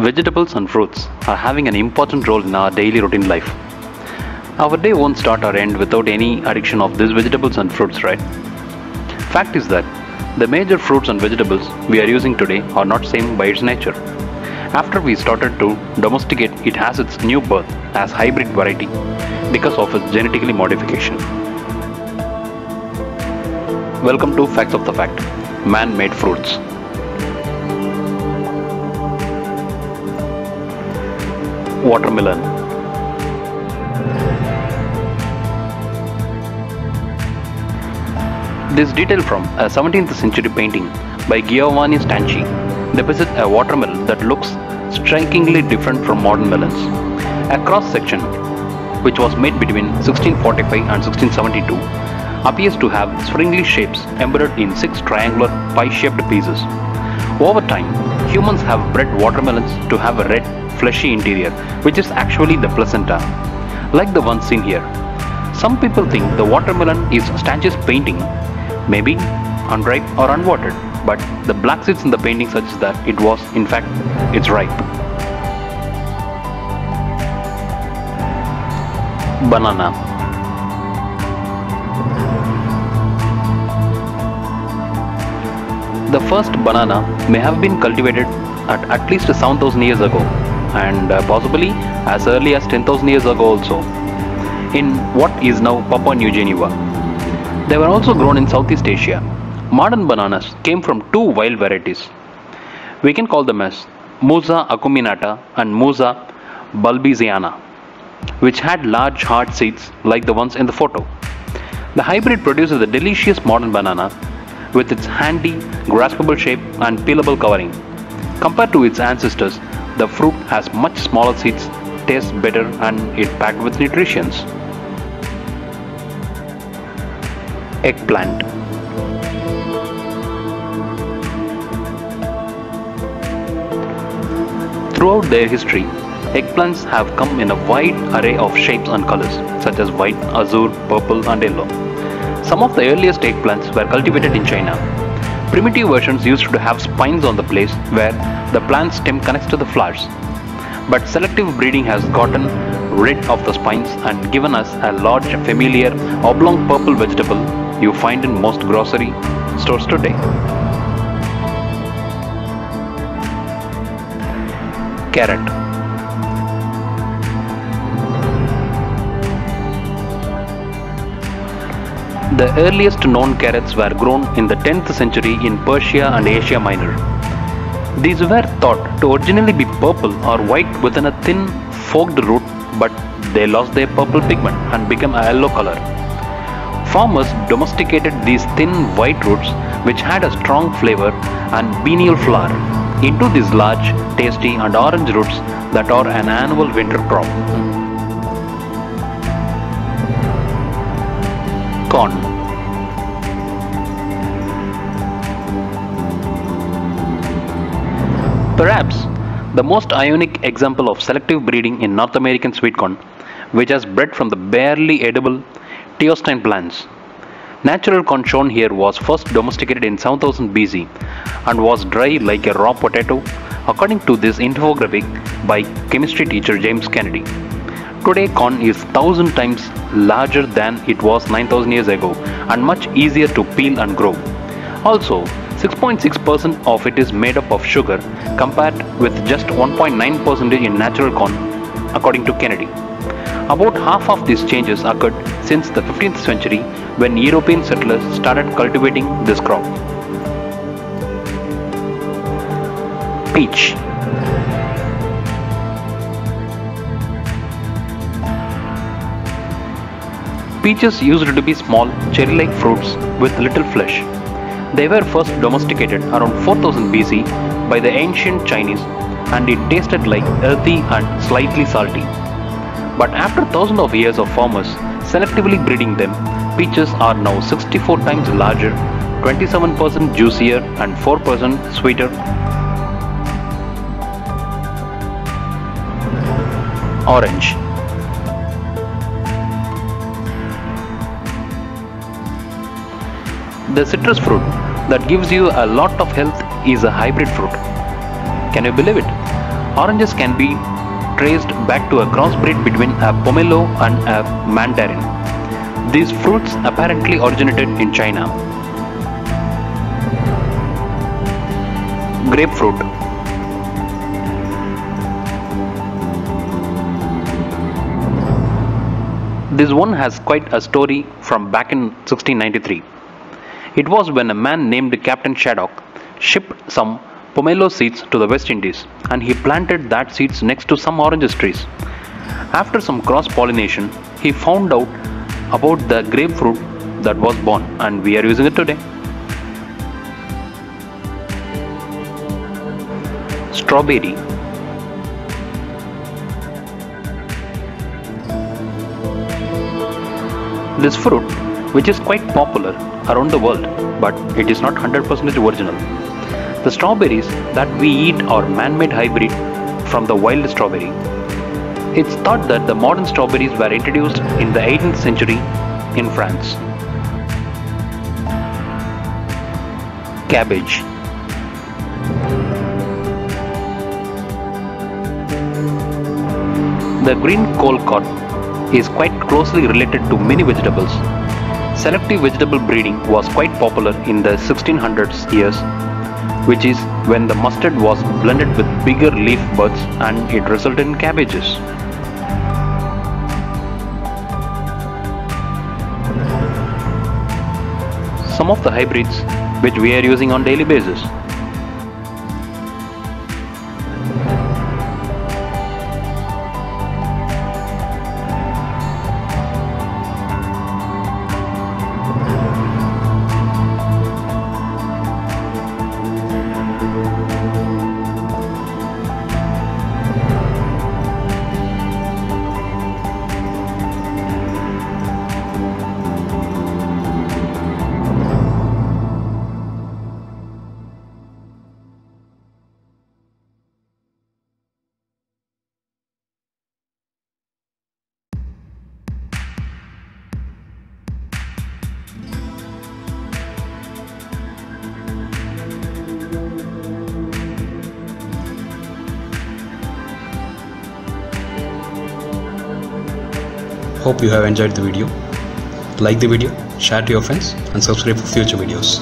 Vegetables and fruits are having an important role in our daily routine life. Our day won't start or end without any addiction of these vegetables and fruits, right? Fact is that the major fruits and vegetables we are using today are not same by its nature. After we started to domesticate, it has its new birth as hybrid variety because of its genetically modification. Welcome to Facts of the Fact, Man-made fruits. Watermelon. This detail from a 17th century painting by Giovanni Stanchi depicts a watermelon that looks strikingly different from modern melons. A cross-section, which was made between 1645 and 1672, appears to have springly shapes embedded in 6 triangular pie-shaped pieces. Over time, humans have bred watermelons to have a red, fleshy interior, which is actually the placenta, like the one seen here. Some people think the watermelon is Stanchi's painting, maybe unripe or unwatered, but the black seeds in the painting suggest that it was, in fact, it's ripe. Banana. The first banana may have been cultivated at least 7,000 years ago, and possibly as early as 10,000 years ago also, in what is now Papua New Guinea. They were also grown in Southeast Asia. Modern bananas came from 2 wild varieties. We can call them as Musa acuminata and Musa bulbisiana, which had large hard seeds like the ones in the photo. The hybrid produces a delicious modern banana with its handy, graspable shape and peelable covering. Compared to its ancestors, the fruit has much smaller seeds, tastes better, and is packed with nutrients. Eggplant. Throughout their history, eggplants have come in a wide array of shapes and colors, such as white, azure, purple, and yellow. Some of the earliest eggplants were cultivated in China. Primitive versions used to have spines on the place where the plant stem connects to the flowers. But selective breeding has gotten rid of the spines and given us a large, familiar, oblong purple vegetable you find in most grocery stores today. Carrot. The earliest known carrots were grown in the 10th century in Persia and Asia Minor. These were thought to originally be purple or white within a thin, forked root, but they lost their purple pigment and became a yellow color. Farmers domesticated these thin white roots, which had a strong flavor and venial flour, into these large, tasty and orange roots that are an annual winter crop. Corn. Perhaps the most ionic example of selective breeding in North American sweet corn, which has bred from the barely edible teostine plants. Natural corn shown here was first domesticated in 7000 BC and was dry like a raw potato, according to this infographic by chemistry teacher James Kennedy. Today, corn is 1,000 times larger than it was 9,000 years ago and much easier to peel and grow. Also, 6.6% of it is made up of sugar compared with just 1.9% in natural corn, according to Kennedy. About half of these changes occurred since the 15th century when European settlers started cultivating this crop. Peach. Peaches used to be small, cherry-like fruits with little flesh. They were first domesticated around 4000 BC by the ancient Chinese, and it tasted like earthy and slightly salty. But after thousands of years of farmers selectively breeding them, peaches are now 64 times larger, 27% juicier and 4% sweeter. Orange. The citrus fruit that gives you a lot of health is a hybrid fruit. Can you believe it? Oranges can be traced back to a crossbreed between a pomelo and a mandarin. These fruits apparently originated in China. Grapefruit. This one has quite a story from back in 1693. It was when a man named Captain Shaddock shipped some pomelo seeds to the West Indies, and he planted that seeds next to some orange trees. After some cross-pollination, he found out about the grapefruit that was born, and we are using it today. Strawberry. This fruit, which is quite popular around the world, but it is not 100% original. The strawberries that we eat are man-made hybrid from the wild strawberry. It's thought that the modern strawberries were introduced in the 18th century in France. Cabbage. The green cole cod is quite closely related to many vegetables. Selective vegetable breeding was quite popular in the 1600s years, which is when the mustard was blended with bigger leaf buds and it resulted in cabbages. Some of the hybrids which we are using on daily basis. Hope you have enjoyed the video. Like the video, share to your friends and subscribe for future videos.